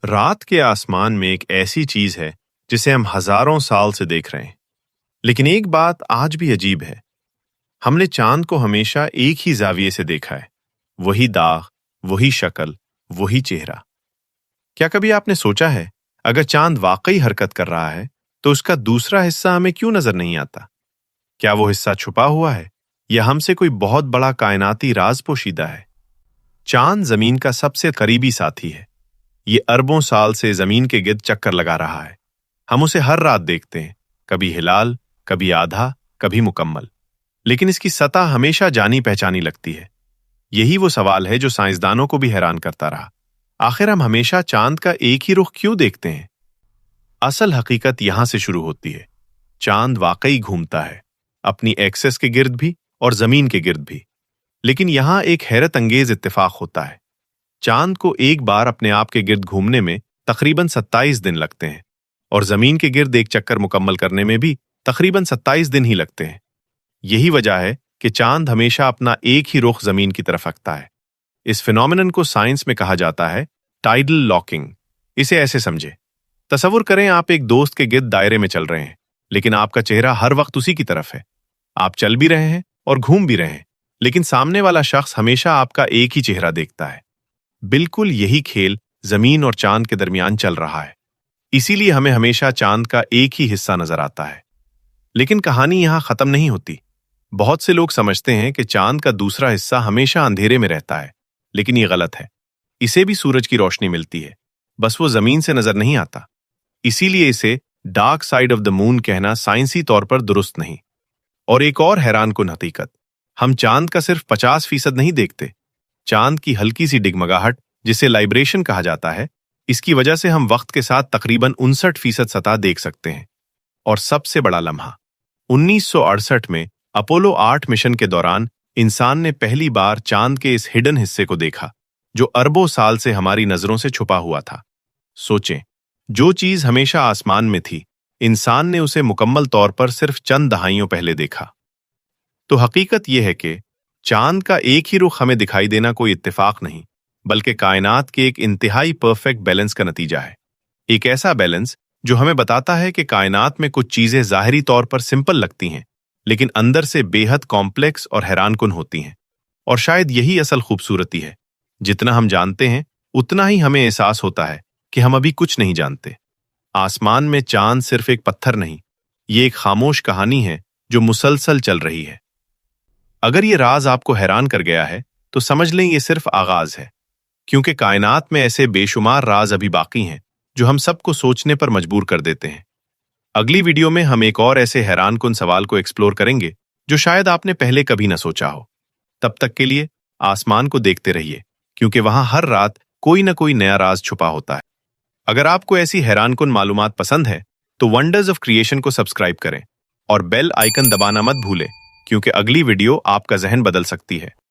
रात के आसमान में एक ऐसी चीज है जिसे हम हजारों साल से देख रहे हैं। लेकिन एक बात आज भी अजीब है। हमने चांद को हमेशा एक ही जाविये से देखा है। वही दाग, वही शक्ल, वही चेहरा। क्या कभी आपने सोचा है, अगर चांद वाकई हरकत कर रहा है तो उसका दूसरा हिस्सा हमें क्यों नजर नहीं आता? क्या वो हिस्सा छुपा हुआ है या हमसे कोई बहुत बड़ा कायनाती राज पोशीदा है? चांद जमीन का सबसे करीबी साथी है। ये अरबों साल से जमीन के गिर्द चक्कर लगा रहा है। हम उसे हर रात देखते हैं, कभी हिलाल, कभी आधा, कभी मुकम्मल। लेकिन इसकी सतह हमेशा जानी पहचानी लगती है। यही वो सवाल है जो साइंसदानों को भी हैरान करता रहा। आखिर हम हमेशा चांद का एक ही रुख क्यों देखते हैं? असल हकीकत यहां से शुरू होती है। चांद वाकई घूमता है, अपनी एक्सेस के गिर्द भी और जमीन के गिर्द भी। लेकिन यहां एक हैरत अंगेज इत्तेफाक होता है। चांद को एक बार अपने आप के गिर्द घूमने में तकरीबन 27 दिन लगते हैं और जमीन के गिर्द एक चक्कर मुकम्मल करने में भी तकरीबन 27 दिन ही लगते हैं। यही वजह है कि चांद हमेशा अपना एक ही रुख जमीन की तरफ रखता है। इस फिनोमिनन को साइंस में कहा जाता है टाइडल लॉकिंग। इसे ऐसे समझे, तसव्वुर करें आप एक दोस्त के गिर्द दायरे में चल रहे हैं, लेकिन आपका चेहरा हर वक्त उसी की तरफ है। आप चल भी रहे हैं और घूम भी रहे हैं, लेकिन सामने वाला शख्स हमेशा आपका एक ही चेहरा देखता है। बिल्कुल यही खेल जमीन और चांद के दरमियान चल रहा है। इसीलिए हमें हमेशा चांद का एक ही हिस्सा नजर आता है। लेकिन कहानी यहां खत्म नहीं होती। बहुत से लोग समझते हैं कि चांद का दूसरा हिस्सा हमेशा अंधेरे में रहता है, लेकिन ये गलत है। इसे भी सूरज की रोशनी मिलती है, बस वो जमीन से नजर नहीं आता। इसीलिए इसे dark side of the moon कहना साइंसी तौर पर दुरुस्त नहीं। और एक और हैरानकुन हकीकत, हम चांद का सिर्फ 50% नहीं देखते। चांद की हल्की सी डिगमगाहट, जिसे लाइब्रेशन कहा जाता है, इसकी वजह से हम वक्त के साथ तकरीबन 59% सतह देख सकते हैं। और सबसे बड़ा लम्हा, 1968 में अपोलो 8 मिशन के दौरान इंसान ने पहली बार चांद के इस हिडन हिस्से को देखा, जो अरबों साल से हमारी नजरों से छुपा हुआ था। सोचें, जो चीज हमेशा आसमान में थी, इंसान ने उसे मुकम्मल तौर पर सिर्फ चंद दहाइयों पहले देखा। तो हकीकत यह है कि चांद का एक ही रुख हमें दिखाई देना कोई इत्तेफाक नहीं, बल्कि कायनात के एक इंतहाई परफेक्ट बैलेंस का नतीजा है। एक ऐसा बैलेंस जो हमें बताता है कि कायनात में कुछ चीजें जाहिरी तौर पर सिंपल लगती हैं, लेकिन अंदर से बेहद कॉम्प्लेक्स और हैरानकुन होती हैं। और शायद यही असल खूबसूरती है। जितना हम जानते हैं, उतना ही हमें एहसास होता है कि हम अभी कुछ नहीं जानते। आसमान में चांद सिर्फ एक पत्थर नहीं, ये एक खामोश कहानी है जो मुसलसल चल रही है। अगर ये राज आपको हैरान कर गया है, तो समझ लें ये सिर्फ आगाज है, क्योंकि कायनात में ऐसे बेशुमार राज अभी बाकी हैं जो हम सबको सोचने पर मजबूर कर देते हैं। अगली वीडियो में हम एक और ऐसे हैरानकुन सवाल को एक्सप्लोर करेंगे जो शायद आपने पहले कभी न सोचा हो। तब तक के लिए आसमान को देखते रहिए, क्योंकि वहां हर रात कोई न कोई नया राज छुपा होता है। अगर आपको ऐसी हैरानकुन मालूमात पसंद है, तो वंडर्स ऑफ क्रिएशन को सब्सक्राइब करें और बेल आइकन दबाना मत भूलें, क्योंकि अगली वीडियो आपका जहन बदल सकती है।